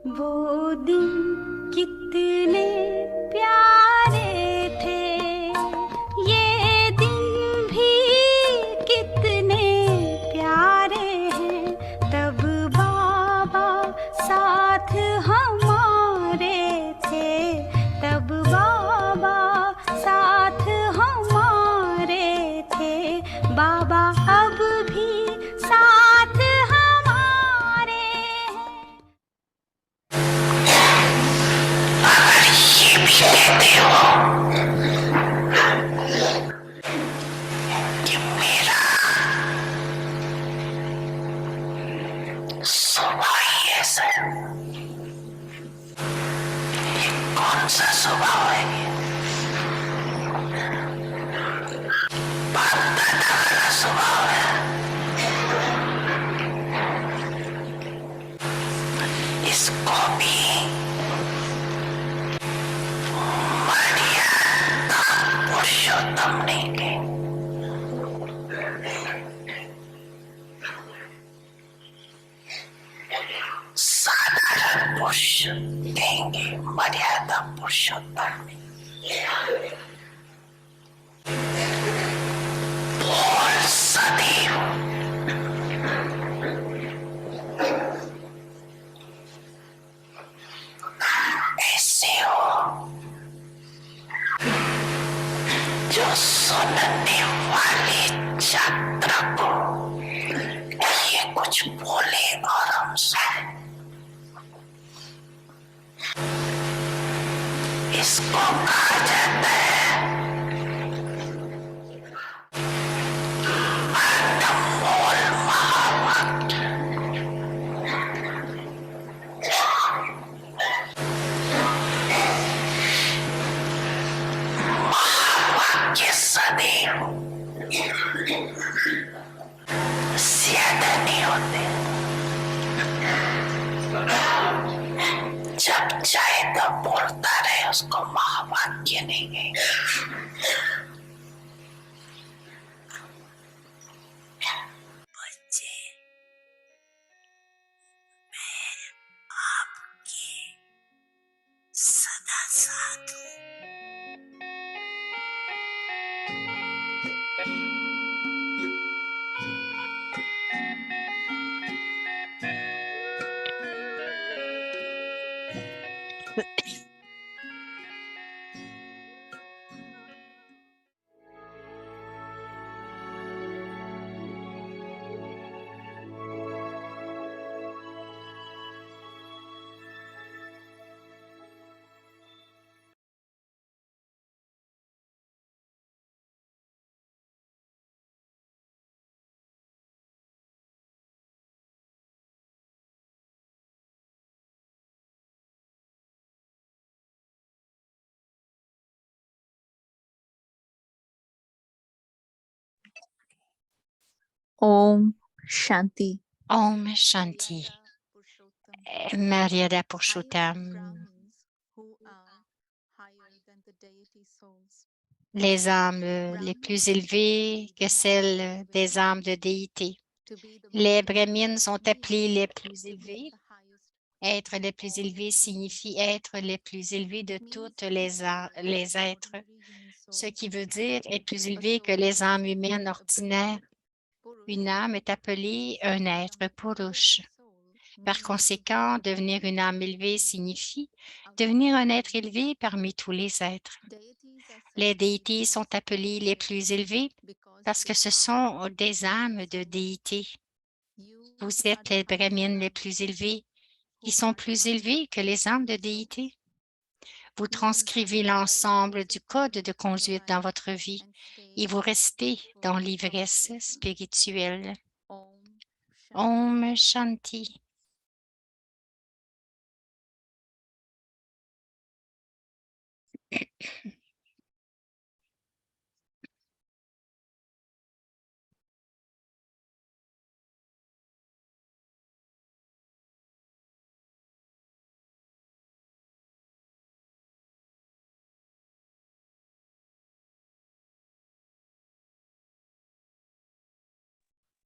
वो दिन कितने प्यारे थे, ये दिन भी कितने प्यारे हैं। तब बाबा साथ हमारे थे, तब बाबा साथ हमारे थे। बाबा अब भी साथ हमारे हैं। ये भी कहते हो कि मेरा स्वभाव ही ऐसा है। ये कौन सा स्वभाव है? बाप दादा वाला स्वभाव है। इसको भी मर्यादा पुरुषोत्तम नहीं कहेंगे। साधारण पुरुष कहेंगे, मर्यादा पुरुषोत्तम नहीं। बोल सदैव ऐसे हो जो सुनने वाले छात्र को ये कुछ बोले और हम सुने। इसको कहा जाता है अनमोल महावाक्य। महावाक्य सदैव ज्यादा नहीं होते, जब चाहे तब बोलता रहे, उसको महावाक्य नहीं कहेंगे। बच्चे, मैं आपके सदा साथ हूँ। ओम शांति। ओम Shanti. Maryada Purushottam, les âmes les plus élevées que celles des âmes de déité. Les brahmines sont appelés les plus élevés. Être les plus élevés signifie être les plus élevés de toutes les êtres, ce qui veut dire être plus élevé que les âmes humaines ordinaires. Une âme est appelée un être purush. Par conséquent, devenir une âme élevée signifie devenir un être élevé parmi tous les êtres. Les déités sont appelées les plus élevées parce que ce sont des âmes de déité. Vous êtes les brahmines les plus élevés qui sont plus élevés que les âmes de déité. Vous transcrivez l'ensemble du code de conduite dans votre vie et vous restez dans l'ivresse spirituelle. Om Shanti.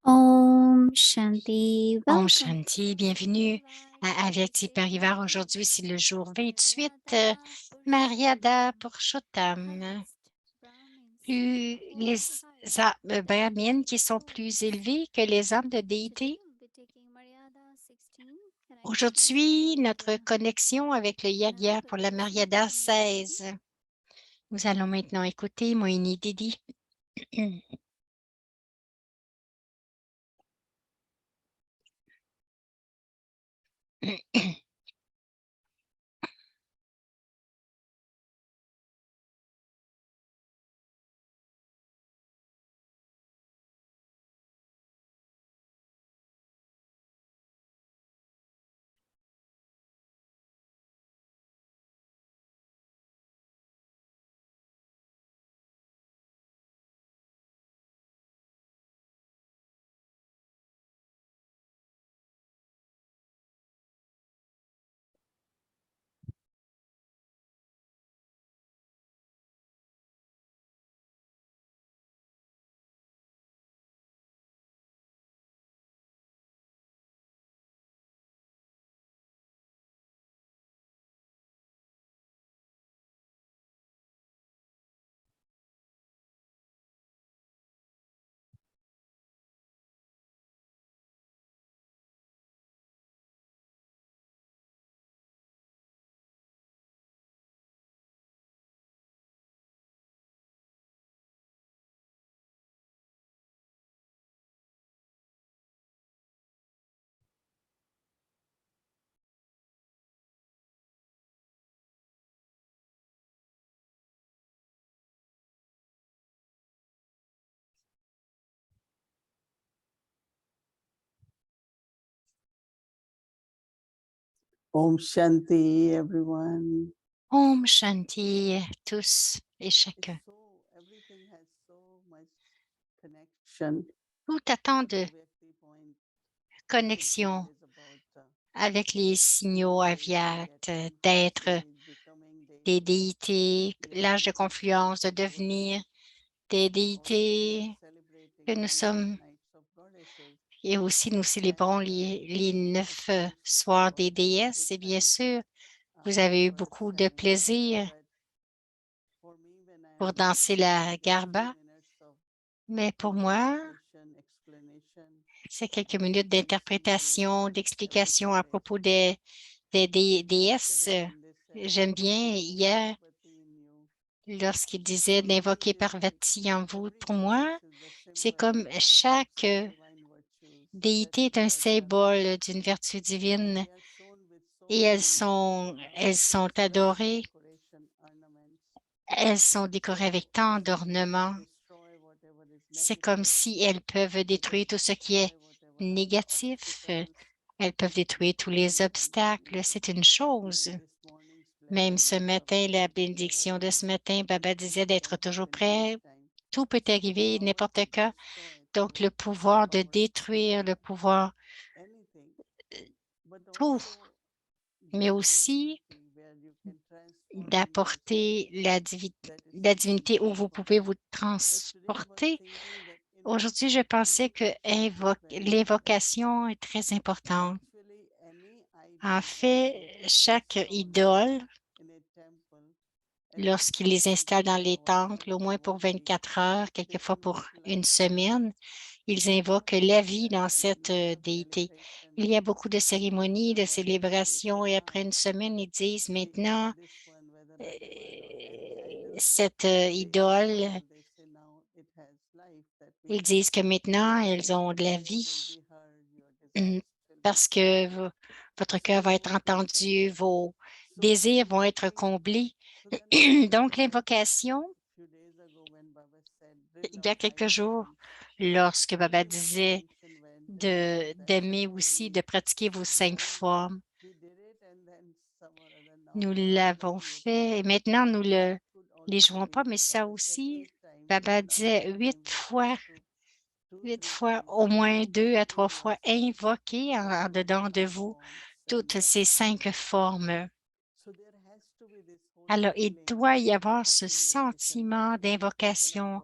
Om Om Shanti. Om Welcome. Shanti, bienvenue à Avyakti Parivar. Aujourd'hui, c'est le jour 28, Mariada Purushottam. Les brahmines qui sont plus élevés que les âmes de déité. Aujourd'hui, notre connexion avec le Yagya pour la Mariada 16. Nous allons maintenant écouter Moini Didi. Om Shanti, everyone. Om Shanti, tous et chacun. Everything has so much connection. Tout a tant de Avyakti point connexion is about avec les signaux aviat, d'être becoming des déités, l'âge de confluence, de devenir des déités que nous sommes. Et aussi, nous célébrons les 9 soirs des déesses. Et bien sûr, vous avez eu beaucoup de plaisir pour danser la garba. Mais pour moi, c'est quelques minutes d'interprétation, d'explication à propos des déesses. J'aime bien hier lorsqu'il disait d'invoquer Parvati en vous. Pour moi, c'est comme chaque déité est un symbole d'une vertu divine et elles sont adorées. Elles sont décorées avec tant d'ornements. C'est comme si elles peuvent détruire tout ce qui est négatif. Elles peuvent détruire tous les obstacles. C'est une chose. Même ce matin, la bénédiction de ce matin, Baba disait d'être toujours prêt. Tout peut arriver, n'importe quoi. Donc, le pouvoir de détruire, le pouvoir tout, mais aussi d'apporter la divinité où vous pouvez vous transporter. Aujourd'hui, je pensais que l'évocation est très importante. En fait, chaque idole, lorsqu'ils les installent dans les temples, au moins pour 24 heures, quelquefois pour une semaine, ils invoquent la vie dans cette déité. Il y a beaucoup de cérémonies, de célébrations, et après une semaine, ils disent maintenant, cette idole, ils disent que maintenant, elles ont de la vie parce que votre cœur va être entendu, vos désirs vont être comblés. Donc, l'invocation, il y a quelques jours, lorsque Baba disait d'aimer aussi, de pratiquer vos 5 formes, nous l'avons fait et maintenant, nous ne les jouons pas, mais ça aussi, Baba disait 8 fois, au moins 2 à 3 fois, invoquer en dedans de vous toutes ces 5 formes. Alors, il doit y avoir ce sentiment d'invocation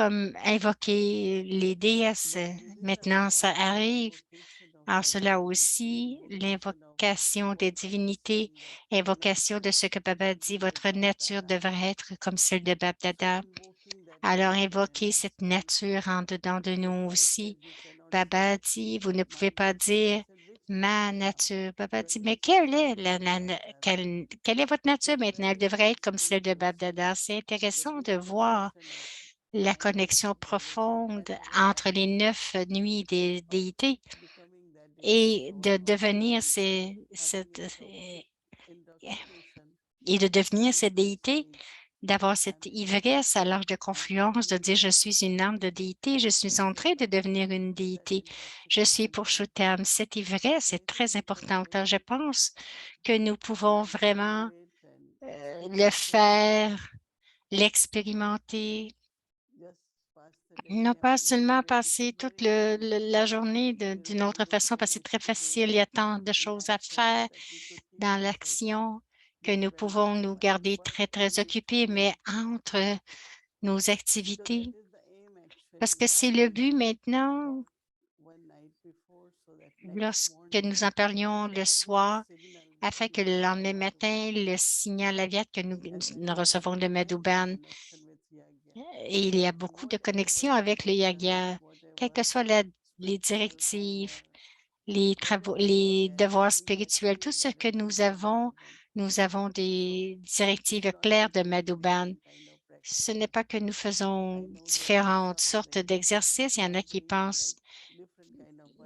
comme invoquer les déesses. Maintenant, ça arrive. Alors, cela aussi, l'invocation des divinités, invocation de ce que Baba dit, votre nature devrait être comme celle de Bab-Dada. Alors, invoquez cette nature en dedans de nous aussi. Baba dit, vous ne pouvez pas dire ma nature. Baba dit, mais quelle est votre nature maintenant? Elle devrait être comme celle de Bab-Dada. C'est intéressant de voir la connexion profonde entre les 9 nuits des déités et de devenir cette déité, d'avoir cette ivresse à l'âge de confluence, de dire je suis une âme de déité, je suis en train de devenir une déité, je suis Purushottam. Cette ivresse est très importante. Alors, je pense que nous pouvons vraiment le faire, l'expérimenter, non pas seulement passer toute la journée d'une autre façon, parce que c'est très facile, il y a tant de choses à faire dans l'action que nous pouvons nous garder très, très occupés, mais entre nos activités, parce que c'est le but maintenant, lorsque nous en parlions le soir, afin que le lendemain matin, le signal aviat que nous recevons de Madhuban, et il y a beaucoup de connexions avec le Yagya, quelles que soient les directives, les travaux, les devoirs spirituels, tout ce que nous avons des directives claires de Madhuban. Ce n'est pas que nous faisons différentes sortes d'exercices. Il y en a qui pensent,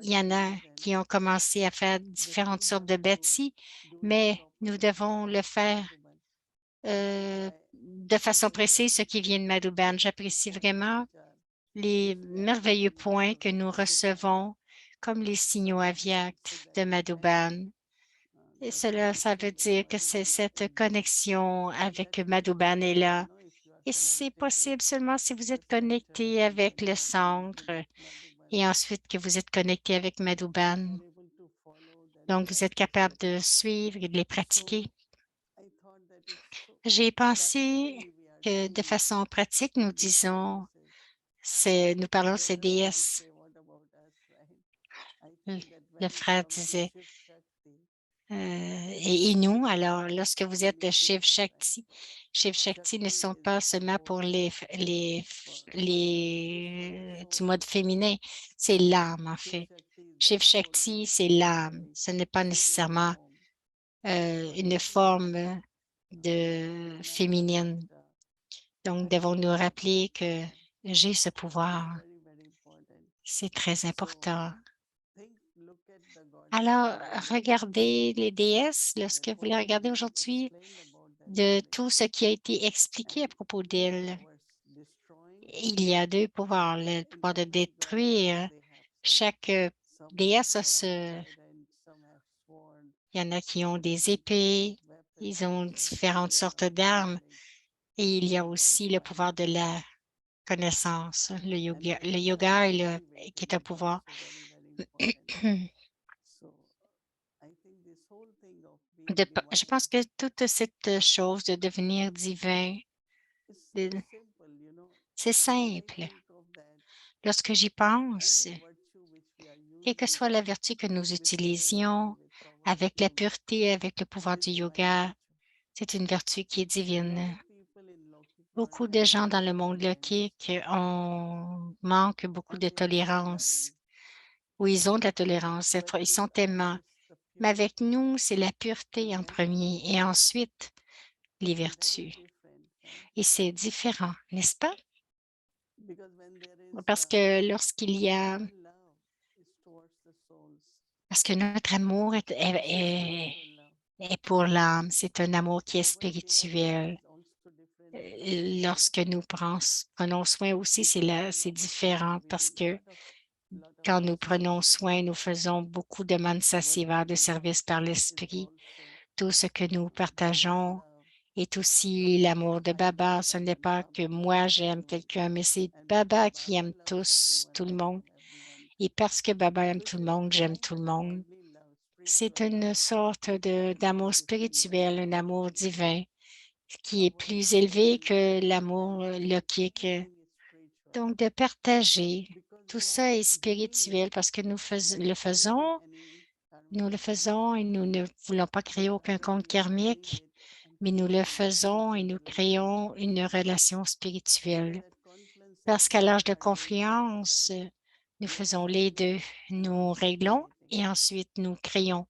il y en a qui ont commencé à faire différentes sortes de bêtises, mais nous devons le faire de façon précise, ce qui vient de Madhuban. J'apprécie vraiment les merveilleux points que nous recevons comme les signaux aviats de Madhuban. Et cela, ça veut dire que c'est cette connexion avec Madhuban est là. Et c'est possible seulement si vous êtes connecté avec le centre et ensuite que vous êtes connecté avec Madhuban. Donc, vous êtes capable de suivre et de les pratiquer. J'ai pensé que de façon pratique, nous parlons de ces déesses. Le frère disait, et nous, alors, lorsque vous êtes de Shiv Shakti ne sont pas seulement pour du mode féminin, c'est l'âme, en fait. Shiv Shakti, c'est l'âme. Ce n'est pas nécessairement une forme de féminine. Donc, devons nous rappeler que j'ai ce pouvoir. C'est très important. Alors, regardez les déesses, lorsque vous les regardez aujourd'hui, de tout ce qui a été expliqué à propos d'elles. Il y a deux pouvoirs, le pouvoir de détruire. Chaque déesse il y en a qui ont des épées, ils ont différentes sortes d'armes, et il y a aussi le pouvoir de la connaissance, le yoga qui est un pouvoir. Je pense que toute cette chose de devenir divin, c'est simple. Lorsque j'y pense, quelle que soit la vertu que nous utilisions, avec la pureté, avec le pouvoir du yoga, c'est une vertu qui est divine. Beaucoup de gens dans le monde lokique manquent beaucoup de tolérance, ou ils ont de la tolérance, ils sont aimants. Mais avec nous, c'est la pureté en premier et ensuite les vertus. Et c'est différent, n'est-ce pas? Parce que parce que notre amour est pour l'âme, c'est un amour qui est spirituel. Lorsque nous prenons soin aussi, c'est différent parce que quand nous prenons soin, nous faisons beaucoup de mansa seva, de service par l'esprit. Tout ce que nous partageons est aussi l'amour de Baba. Ce n'est pas que moi j'aime quelqu'un, mais c'est Baba qui aime tout le monde. Et parce que Baba aime tout le monde, j'aime tout le monde. C'est une sorte d'amour spirituel, un amour divin qui est plus élevé que l'amour lokique. Donc, de partager. because Tout we ça are est spirituel healing parce que nous without le creating faisons, any nous le karmic faisons et nous ne voulons pas but créer aucun rather compte we are doing karmique, it and mais nous le creating a faisons et spiritual nous relationship. créons une relation Because spirituelle. at confluence of Parce qu'à life l'âge de we are doing both, confiance, right? nous We are faisons les settling deux. and Nous also réglons creating. et ensuite nous créons.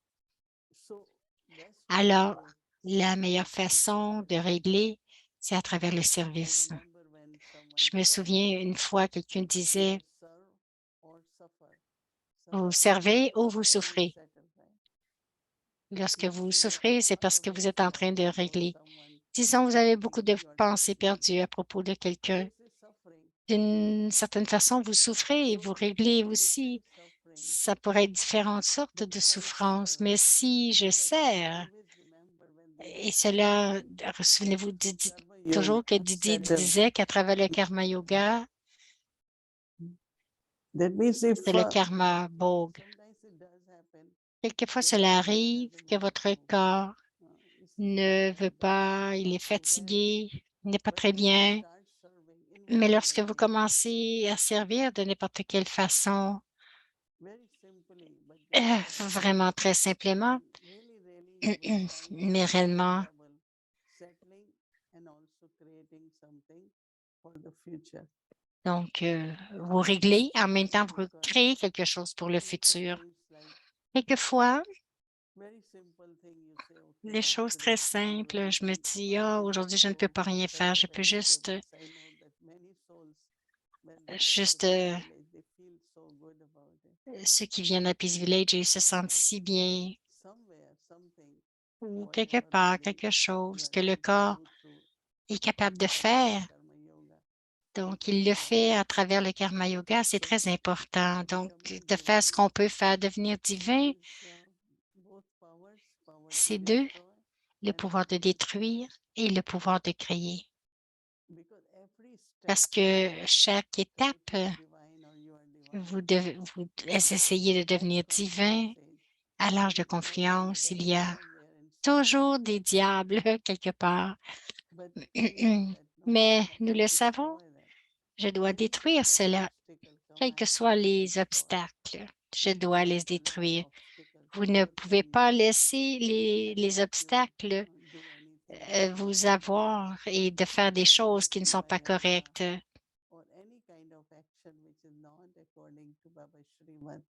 So best way Alors, to la settle meilleure is through façon de service. régler, c'est à travers le I service. remember when someone Je me said souviens une fois, quelqu'un disait, either serve or suffer. vous Suffer means servez ou vous somewhere you souffrez. settle, right? Lorsque You vous see souffrez, a c'est lot parce of que vous êtes en train de insecurity about régler. someone Disons, vous avez beaucoup de cheating you or pensées cheating you. perdues à propos de quelqu'un. This is suffering. D'une certaine façon, vous souffrez et So vous réglez two aussi. different suffering. Ça pourrait être différentes sortes But de if I souffrances, serve, mais si je that's why I sers, always remember when et Didi cela, souvenez-vous Karma toujours que Yoga Didi settle. disait qu'à travers le karma yoga, That means if c'est le karma bogue. sometimes it does happen, Quelquefois, your cela body arrive doesn't que want votre to, corps it's ne not veut right, doesn't pas, il want est to well. fatigué, il n'est pas But très when you bien. start serving Mais lorsque vous involuntarily, commencez à servir de n'importe quelle façon, very simply, but just settling, vraiment très simplement, then really you will find mais yourself in réellement, double, settling and also creating something for the future. donc, vous réglez, en même temps, vous Because créez quelque chose pour le many little futur. things like Quelquefois, very simple thing you say, les okay, choses très today I can't do simples, je me anything. dis, Why ah, don't aujourd'hui, you je ne peux go pas rien sell faire, je peux juste, vegetables? I know that many souls, when they come to juste, Peace Village, they feel so good about it. ceux qui viennent à Peace Village, ils se sentent si bien, Somewhere, something, ou quelque whatever part, really quelque you chose are que le able to corps do through est capable de practicing faire. karma yoga. Donc, Because il le we are fait à divine. travers le karma yoga, c'est So très important. Donc, becoming de faire ce divine qu'on peut faire, devenir divin, is both powers, power to c'est deux, destroy le and pouvoir de power to détruire create. et le pouvoir de créer. Because every step Parce que chaque try étape, to be divine or you are divine. vous essayez de At devenir divin. confluence age, À l'âge de there will be confiance, il y devil a somewhere inside. toujours des diables quelque part. But we know that no, Mais I have nous to le savons, destroy that. je dois Irrespective détruire of the cela, obstacle come, quels I que have soient to les destroy. obstacles. Je dois Because les there are a lot of détruire. obstacles. Vous ne Never pouvez can pas laisser let les you obstacles do anything which is vous not right. avoir et de faire des Whether it choses is qui ne sont pas Mayana correctes. or any kind of action which is not according to Baba Shriman.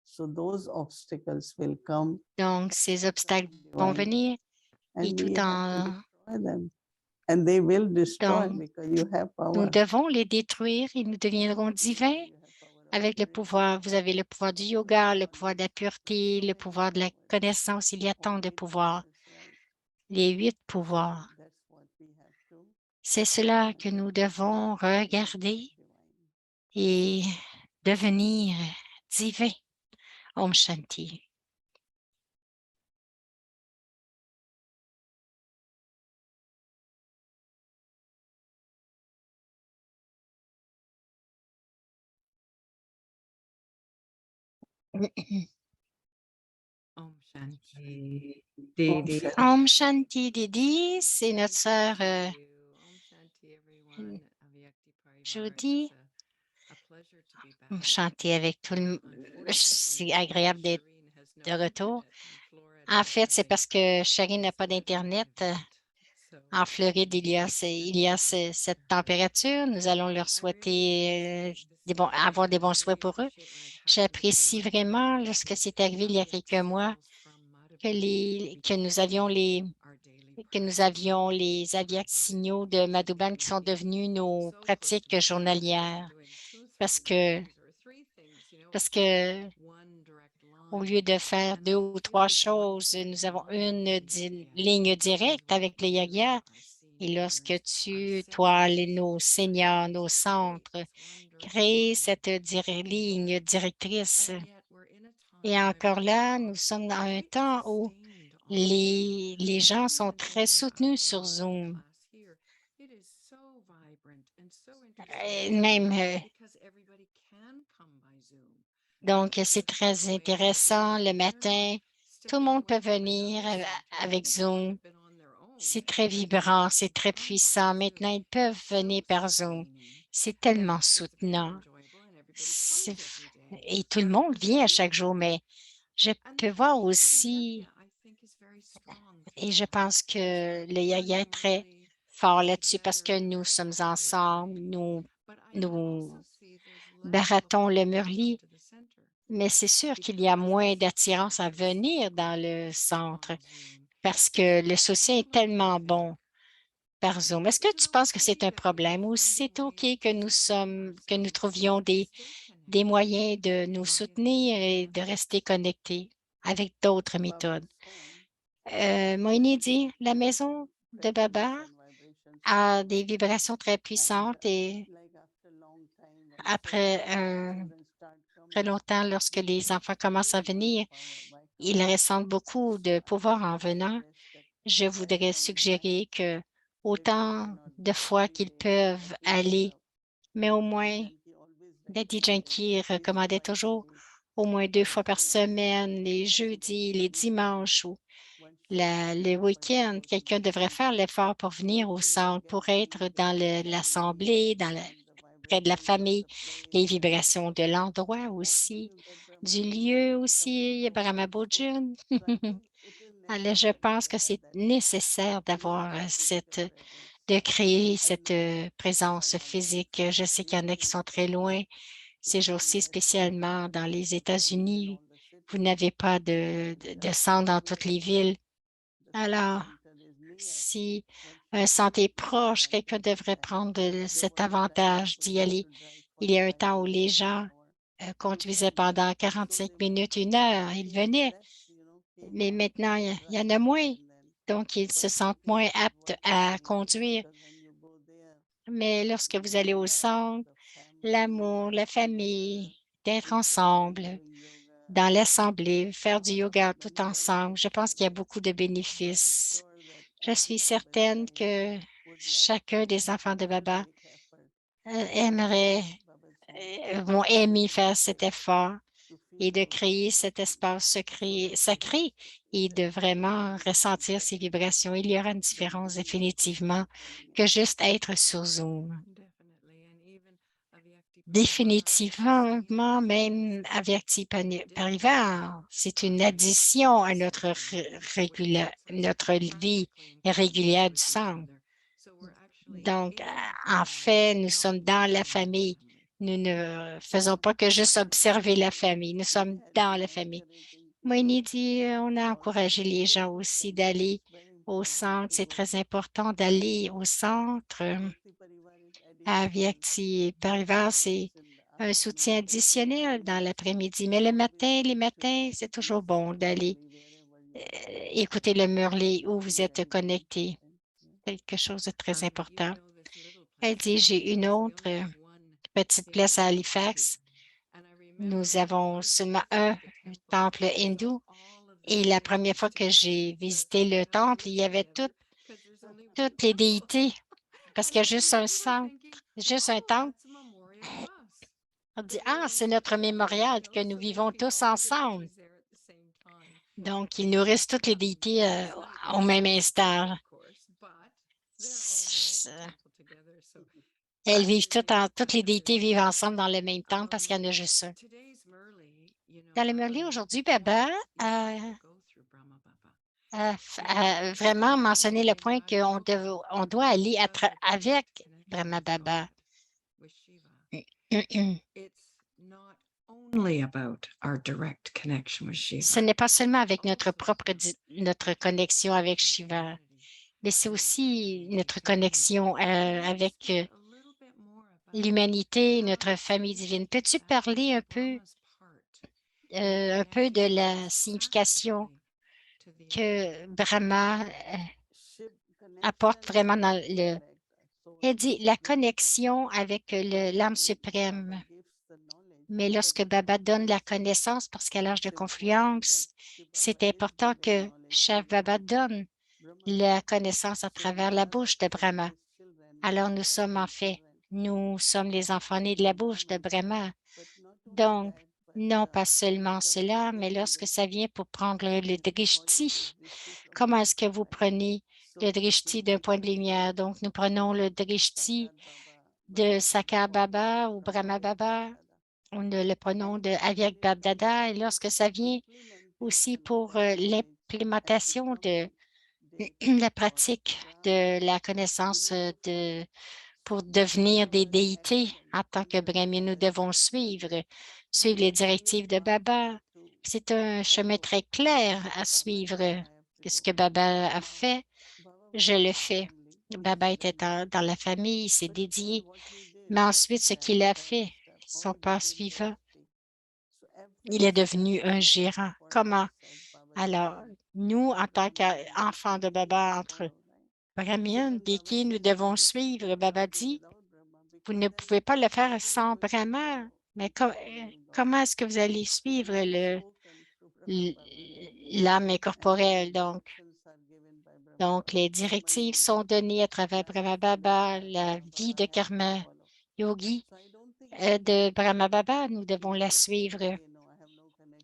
So those obstacles will come Donc, while ces obstacles becoming vont divine. venir et And we tout have to en... destroy them. And they will destroy Donc, because you have nous power. devons les détruire et nous deviendrons Yoga, divins you have power of avec le purity, pouvoir. Vous avez le pouvoir du power of yoga, le pouvoir de la knowledge, and pureté, so le many pouvoir de la powers. connaissance. Il y a All tant de 8 pouvoirs, powers, right? les 8 So pouvoirs. that's what we have to C'est cela que nous become devons regarder divine. et devenir divins. Om Shanti. Om Shanti. Om Didi. Shanti. Om Shanti Didi, c'est notre sœur Om Shanti, everyone. Avyakti Parivar. Judy. It's a pleasure to be Om back. Shanti avec tout le monde. C'est agréable d'être Shireen has no de retour. internet in Florida, En fait, so c'est parce que Cherie n'a it's pas a divine d'Internet. event. So En Floride, il y a sending cette to her. température. Nous allons leur I really souhaiter appreciate this event. avoir des bons I souhaits really pour eux. appreciate when I've had the J'apprécie vraiment luxury lorsque c'est arrivé il y a of quelques mois souls from Madhuban que nous avions becoming our daily les aviaques signaux de Madhuban qui sont devenus nos so close to pratiques my heart. I've been journalières. doing two Parce things que, or three things, parce que one direct au line. lieu de faire And deux that ou two trois is one choses, direct nous avons line with the ligne Yagya. And directe what avec I les do, yagas. our Et lorsque seniors, nos seniors, nos to create centres, this one direct créent line. cette ligne directrice, And yet we're in a et time, I encore really là, nous thought, sommes dans un quite temps où sustained on Zoom. les And gens I'm sont even très thinking soutenus our sur Zoom. class here, it is so vibrant and so interesting Et to même, me because everybody can come by Zoom. donc, c'est très intéressant le matin. Tout le monde peut venir avec Zoom. C'est très vibrant, c'est très puissant. Maintenant, ils peuvent venir par Zoom. C'est tellement soutenant. Et tout le monde vient à chaque jour, mais je peux voir aussi, et je pense que le Yaya est très fort là-dessus parce que nous sommes ensemble, nous baratons le Murli, mais c'est sûr qu'il y a moins d'attirance à venir dans le centre parce que le soutien est tellement bon par Zoom. Est-ce que tu penses que c'est un problème ou c'est OK que nous trouvions des moyens de nous soutenir et de rester connectés avec d'autres méthodes? Moïni dit, la maison de Baba a des vibrations très puissantes et après très longtemps, lorsque les enfants commencent à venir, ils ressentent beaucoup de pouvoir en venant. Je voudrais suggérer que autant de fois qu'ils peuvent aller, mais au moins, Daddy Yankee recommandait toujours au moins 2 fois par semaine, les jeudis, les dimanches ou le week-end. Quelqu'un devrait faire l'effort pour venir au centre, pour être dans l'assemblée, près de la famille, les vibrations de l'endroit aussi, du lieu aussi, Brahma Bojun. Alors, je pense que c'est nécessaire d'avoir de créer cette présence physique. Je sais qu'il y en a qui sont très loin ces jours-ci, spécialement dans les États-Unis. Vous n'avez pas de centre dans toutes les villes. Alors, si un centre est proche, quelqu'un devrait prendre cet avantage d'y aller. Il y a un temps où les gens conduisaient pendant 45 minutes, 1 heure. Ils venaient, mais maintenant, il y en a moins. Donc, ils se sentent moins aptes à conduire. Mais lorsque vous allez au centre, l'amour, la famille, d'être ensemble, dans l'assemblée, faire du yoga tout ensemble, je pense qu'il y a beaucoup de bénéfices. Je suis certaine que chacun des enfants de Baba aimerait, vont aimer faire cet effort et de créer cet espace sacré et de vraiment ressentir ces vibrations. Il y aura une différence définitivement que juste être sur Zoom. Définitivement, même Avyakti Parivar, c'est une addition à notre vie régulière du centre. Donc, en fait, nous sommes dans la famille. Nous ne faisons pas que juste observer la famille. Nous sommes dans la famille. Moïni dit, on a encouragé les gens aussi d'aller au centre. C'est très important d'aller au centre. À Vyakti Parivar, c'est un soutien additionnel dans l'après-midi. Mais le matin, les matins, c'est toujours bon d'aller écouter le Murli où vous êtes connecté. Quelque chose de très important. Elle dit, j'ai une autre petite place à Halifax. Nous avons seulement un temple hindou. Et la première fois que j'ai visité le temple, il y avait toutes les déités parce qu'il y a juste un centre, juste un temple. On dit, ah, c'est notre mémorial que nous vivons tous ensemble. Donc, ils nourrissent toutes les déités au même instant. Toutes les déités vivent ensemble dans le même temps parce qu'il y en a juste un. Dans le Murli aujourd'hui, Baba a vraiment mentionné le point qu'on doit aller avec Brahma Baba. Ce n'est pas seulement avec notre connexion avec Shiva, mais c'est aussi notre connexion avec l'humanité, notre famille divine. Peux-tu parler un peu de la signification que Brahma apporte vraiment dans le... Elle dit la connexion avec l'âme suprême. Mais lorsque Baba donne la connaissance, parce qu'à l'âge de confluence, c'est important que chaque Baba donne la connaissance à travers la bouche de Brahma. Alors nous sommes nous sommes les enfants nés de la bouche de Brahma. Donc, non pas seulement cela, mais lorsque ça vient pour prendre le drishti, comment est-ce que vous prenez le drishti d'un point de lumière? Donc, nous prenons le drishti de Sakar Baba ou Brahma Baba. On a le pronom de Avyak Bab Dada. Et lorsque ça vient aussi pour l'implémentation de la pratique de la connaissance pour devenir des déités en tant que Brahmin, nous devons suivre les directives de Baba. C'est un chemin très clair à suivre. Ce que Baba a fait, je le fais. Baba était dans la famille, il s'est dédié. Mais ensuite, ce qu'il a fait, son pas suivant, il est devenu un gérant. Comment? Alors, nous, en tant qu'enfants de Baba, entre Brahmin, Biki, nous devons suivre. Baba dit, vous ne pouvez pas le faire sans Brahma. Mais comment est-ce que vous allez suivre l'âme incorporelle? Donc, les directives sont données à travers Brahma Baba, la vie de Karma Yogi de Brahma Baba. Nous devons la suivre.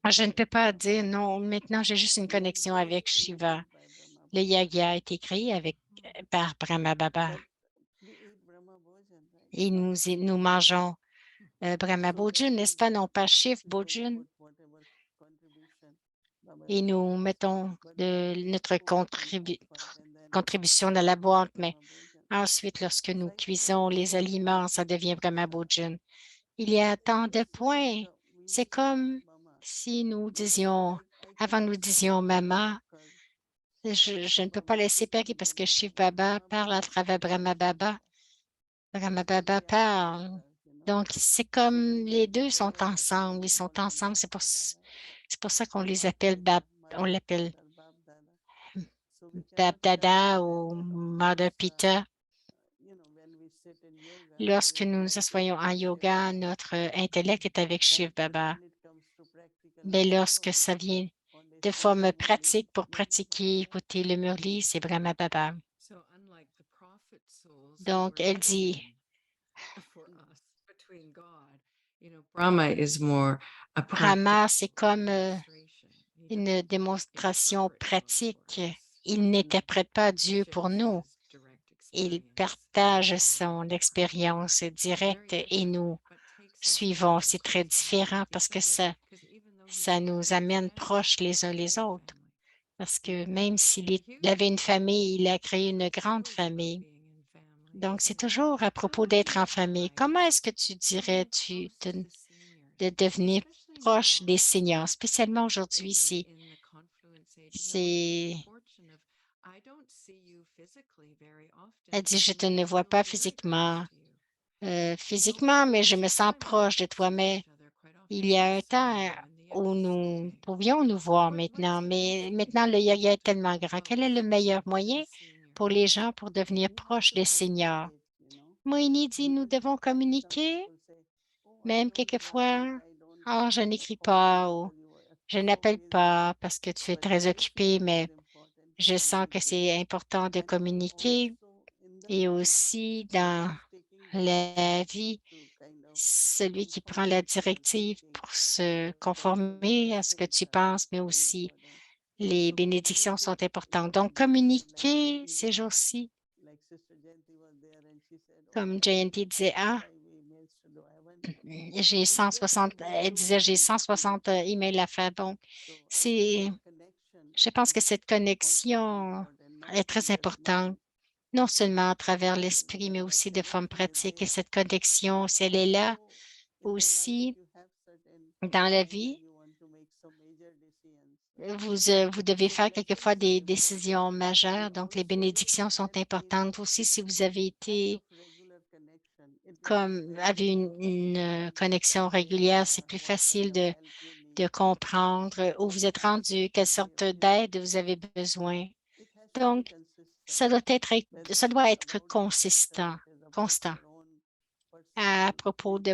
Je ne peux pas dire non, maintenant j'ai juste une connexion avec Shiva. Le Yagya a été créé par Brahma Baba et nous mangeons Brahma Bhojan, n'est-ce pas? Non pas Shiv Bhojan. Et nous mettons notre contribution dans la boîte, mais ensuite, lorsque nous cuisons les aliments, ça devient Brahma Bhojan. Il y a tant de points. C'est comme si nous disions, avant nous disions maman, je ne peux pas laisser périr parce que Shiv Baba parle à travers Brahma Baba. Brahma Baba parle. Donc, c'est comme les deux sont ensemble. Ils sont ensemble. C'est pour ça qu'on les appelle on l'appelle Bab Dada ou Mother Pita. Lorsque nous nous assoyons en yoga, notre intellect est avec Shiv Baba. Mais lorsque ça vient de forme pratique pour pratiquer, écouter le Murli, c'est Brahma Baba. Donc, elle dit, Brahma, c'est comme une démonstration pratique. Il n'interprète pas Dieu pour nous. Il partage son expérience directe et nous suivons. C'est très différent parce que ça nous amène proches les uns les autres. Parce que même s'il avait une famille, il a créé une grande famille. Donc, c'est toujours à propos d'être en famille. Comment est-ce que tu dirais de devenir proche des seniors, spécialement aujourd'hui, elle dit, je te ne vois pas physiquement, mais je me sens proche de toi. Mais il y a un temps où nous pouvions nous voir maintenant, mais maintenant, le yoga est tellement grand. Quel est le meilleur moyen pour les gens pour devenir proches des seniors? Moïni dit, nous devons communiquer, même quelquefois, oh, je n'écris pas ou je n'appelle pas parce que tu es très occupé, mais je sens que c'est important de communiquer et aussi dans la vie, celui qui prend la directive pour se conformer à ce que tu penses, mais aussi les bénédictions sont importantes. Donc, communiquer ces jours-ci, comme Jayanti disait, j'ai 160, elle disait, j'ai 160 emails à faire. Bon, je pense que cette connexion est très importante, non seulement à travers l'esprit, mais aussi de forme pratique. Et cette connexion, si elle est là aussi dans la vie, vous devez faire quelquefois des décisions majeures. Donc, les bénédictions sont importantes aussi si vous avez été avez une connexion régulière, c'est plus facile de comprendre où vous êtes rendu, quelle sorte d'aide vous avez besoin. Donc, ça doit être constant à propos de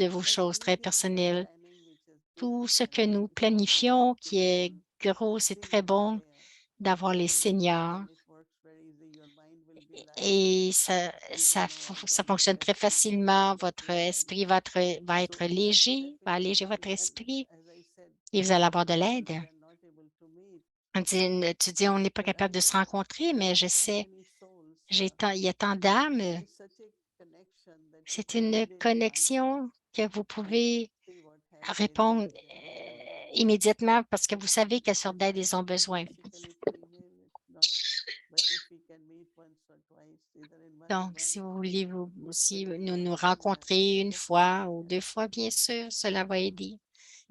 vos choses très personnelles. Tout ce que nous planifions qui est gros, c'est très bon d'avoir les seniors. Et ça fonctionne très facilement. Votre esprit va être léger, va alléger votre esprit et vous allez avoir de l'aide. Tu dis, on n'est pas capable de se rencontrer, mais je sais Il y a tant d'âmes. It's such a connection that you C'est can une immediately connexion que vous answer and pouvez see what help they répondre need and immédiatement parce que vous savez quelle sorte d'aide ils ont besoin. basically through email it's not, but if we can meet once or twice either in one Donc, on si one vous voulez vous aussi with nous nous Madhuban rencontrer une just fois ou 2 fois, bien sûr, cela va aider,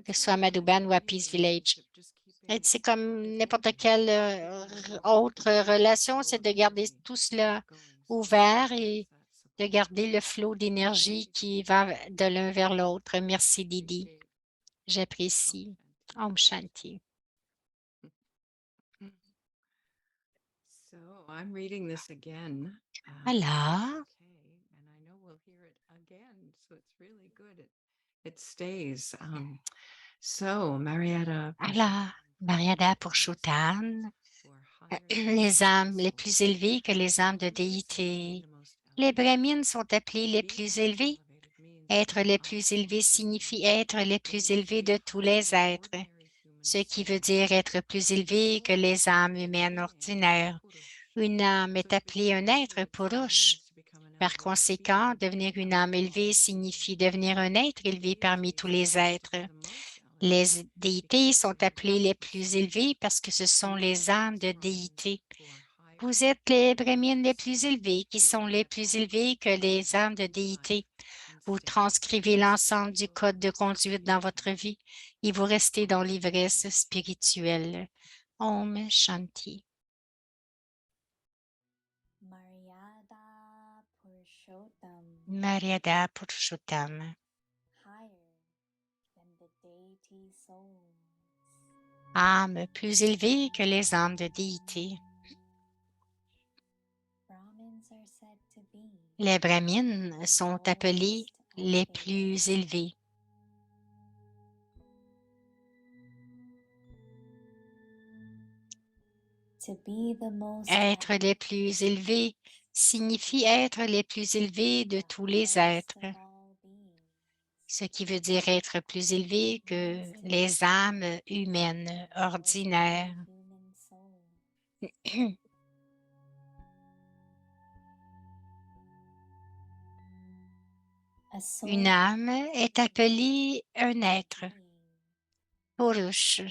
que ce soit à Madhuban ou à Peace Village. Et c'est comme n'importe quelle autre relation, c'est de garder tout cela ouvert et de garder le flot d'énergie qui va de l'un vers l'autre. Merci, Didi. J'apprécie. Om Shanti. So I'm reading this again. Alors, Okay, and I know we'll hear it again, so it's really good. It stays. So Marietta. alors, Mariada Purushottam, les âmes les plus élevées que les âmes de déité. Les brahmines sont appelés les plus élevés. Être les plus élevés signifie être les plus élevés de tous les êtres, ce qui veut dire être plus élevé que les âmes humaines ordinaires. Une âme est appelée un être purush. Par conséquent, devenir une âme élevée signifie devenir un être élevé parmi tous les êtres. Les déités sont appelées les plus élevées parce que ce sont les âmes de déité. Vous êtes les brahmines les plus élevés qui sont les plus élevés que les âmes de déité. Vous transcrivez l'ensemble du code de conduite dans votre vie et vous restez dans l'ivresse spirituelle. Om Shanti. Maryada Purushottam, Maryada Purushottam. higher than the deity souls. Âme plus élevée que les âmes de déité. Brahmins are said to be Les brahmines sont appelés les plus élevés. to be the most Être les plus élevés signifie être les plus élevés de tous les êtres, ce qui veut dire être plus élevé que les âmes humaines ordinaires. Une âme est appelée un être, Purush.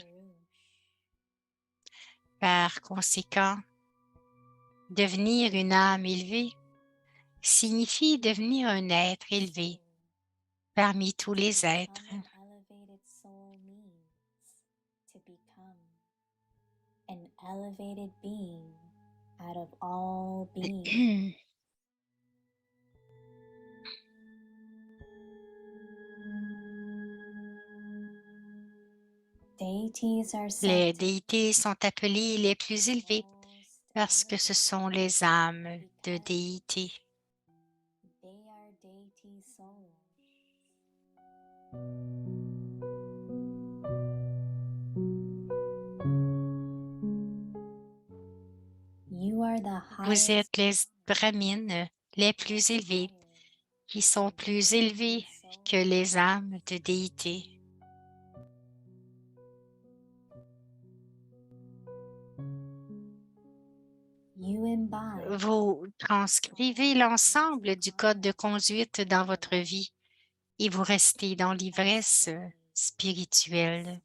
Par conséquent, devenir une âme élevée signifie devenir un être élevé parmi tous les êtres. An elevated being out of all beings. Les déités sont appelées les plus élevées parce que ce sont les âmes de déité. Vous êtes les brahmines les plus élevés qui sont plus élevés que les âmes de déité. Vous transcrivez l'ensemble du code de conduite dans votre vie et vous restez dans l'ivresse spirituelle.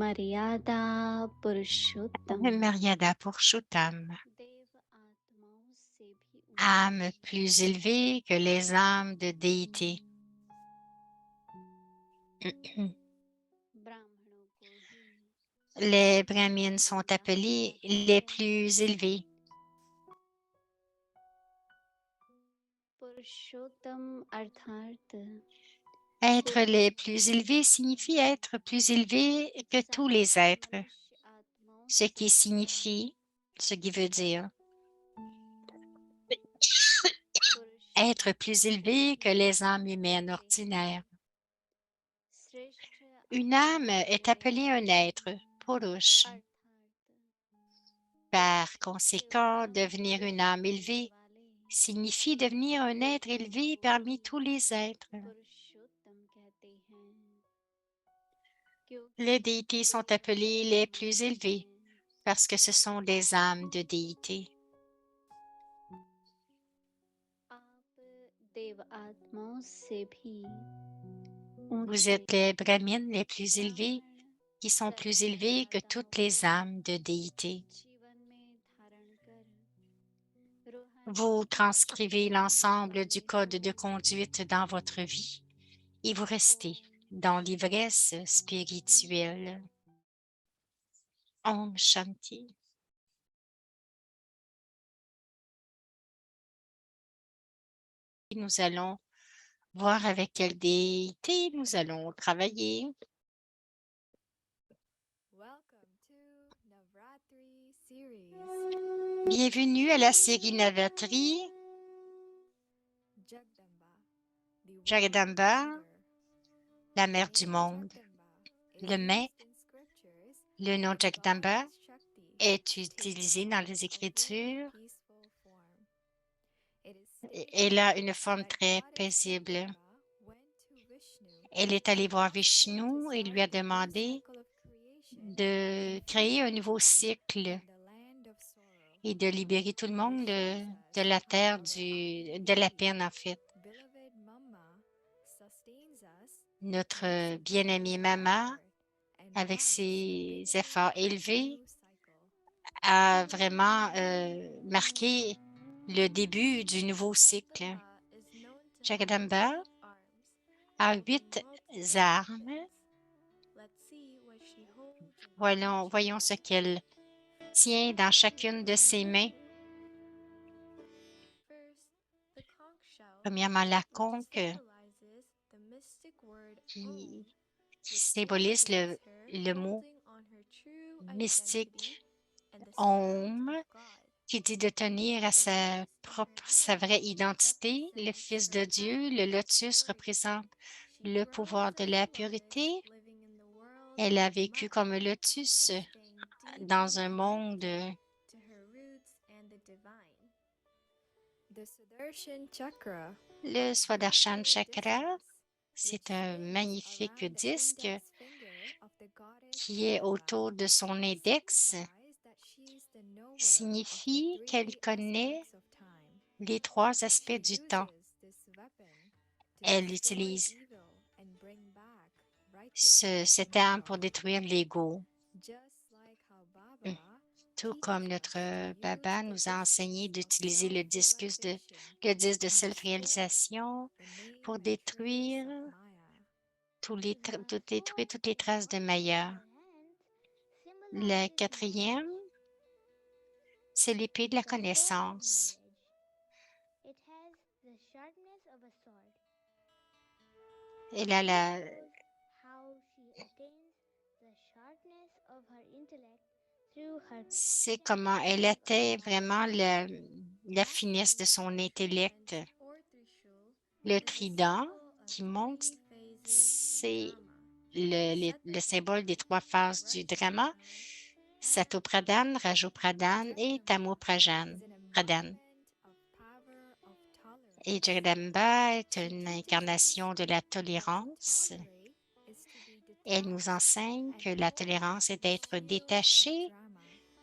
मर्यादा पुरुषोत्तम Maryada Purushottam, âme plus élevée que les âmes de déité. Les brahmines sont appelés les plus élevés. पुरुषोत्तम अर्थात Être les plus élevés signifie être plus élevé que tous les êtres, ce qui veut dire être plus élevé que les âmes humaines ordinaires. Une âme est appelée un être, Purush. Par conséquent, devenir une âme élevée signifie devenir un être élevé parmi tous les êtres. पुरुषोत्तम कहते हैं Les क्योंकि déités sont appelées les plus élevées parce que ce sont des âmes de déité. आप देव आत्माओं से भी Vous ऊंचे êtes les brahmines les plus élevés ब्राह्मण qui sont plus सर्व élevés que मर्यादाओं toutes les को âmes de déité. जीवन में धारण कर रूहानी Vous transcrivez अवस्था l'ensemble du वाले code de हो। conduite dans votre vie et vous restez dans l'ivresse spirituelle. Om Shanti. Nous allons voir avec quelle déité nous allons travailler. Welcome to Navratri series. Bienvenue à la série Navatri. Jagdamba, the Jagadamba, world mother. la The mère du name monde. Jagdamba is Le mai, used in scriptures le nom as Jagdamba goddess Shakti est takes utilisé on dans les a very Écritures. peaceful form. It is Elle a stated une forme that très goddess paisible. Jagdamba went to Vishnu Elle est allée to voir ask him to Vishnu et lui a start a new demandé cycle of creation de and créer peace un nouveau in cycle the land of sorrow. et de libérer tout le monde This shows de us la how terre our de la IDE, peine, en fait. beloved Mama, sustains us, Notre makes us bien-aimée move Mama, forward, and avec marks the ses beginning efforts of a élevés, new cycle. a vraiment marqué le début du nouveau cycle. Jagdamba is known to Jagadamba have 8 arms a holding 8 multiple armes. weapons. Let's see what she holds in her Voyons ce qu'elle tient dans chacune de ses mains. First, the conch shell, Premièrement, la which conque symbolizes the mystic word qui, Om, qui which symbolise indicates her le mot holding on her true identity mystique and the Om, Spirit of God. qui dit de tenir à sa vraie identité, le Fils de Dieu. Le lotus représente She le grows pouvoir de as la a pureté. lotus, living in the world Elle a of vécu Maya comme un lotus and staying dans deeply un monde connected to her roots and the divine. The Sudarshan Chakra, le a Swadarshana beautiful Chakra. discus, C'est which un spins magnifique around the disque index finger of the goddess qui est Durga, autour de son index, signifies that she's the knower of the signifie qu'elle three connaît aspects of time. les 3 aspects She du temps. uses this weapon to Elle destroy utilise evil and bring back righteousness cette in the arme pour world. détruire l'ego. Just like how Baba Tout teaches comme us notre to use Baba the nous a enseigné discus of d'utiliser le disque de and destroy self-réalisation the name pour and trace détruire of Maya. toutes les traces de Maya. Le 4e, c'est l'épée de la connaissance. It has the sharpness of a sword. Elle a la, How she attains the sharpness of her intellect through her c'est constant comment elle atteint practice. vraiment la finesse de son intellect. And or Trishul Le is a trident symbol of qui monte, 3 phases of c'est drama. le symbole des 3 phases du drama. Satopradhan, Rajopradhan et Tamopradhan. Is an embodiment of power of tolerance. Et Jagdamba est She une teaches us incarnation de la that to tolérance. tolerate is to be Elle nous detached enseigne que and la hold tolérance est the d'être shield of détaché drama.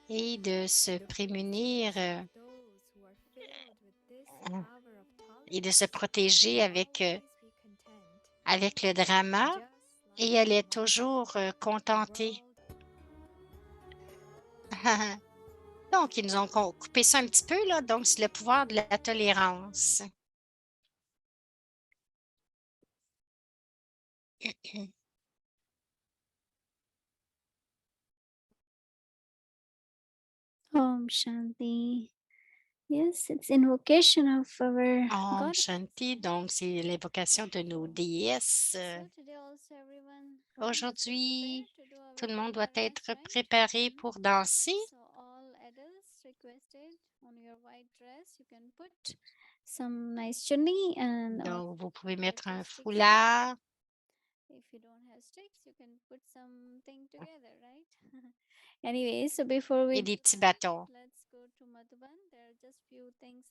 et de se The prémunir forces of those who are filled with this power of et de se tolerance protéger will avec, always be content, avec le drama. just Et like elle est Maya. toujours The contentée. world Donc, ils nous ont coupé ça un petit peu, là. Donc, c'est le pouvoir de la tolérance. Om Shanti. Yes, it's invocation of our Om God. Shanti, donc c'est l'invocation de nos déesses. So today also everyone Aujourd'hui, to do our tout le monde doit Vedanta être dance, right? préparé pour danser. So all adults requested on your white dress, you can put some nice chunni and Donc, vous pouvez mettre un sticks. foulard. If you don't have sticks, you can put something together, right? Anyway, so before we Et des petits bâtons. let's go to Madhuban. There are just few things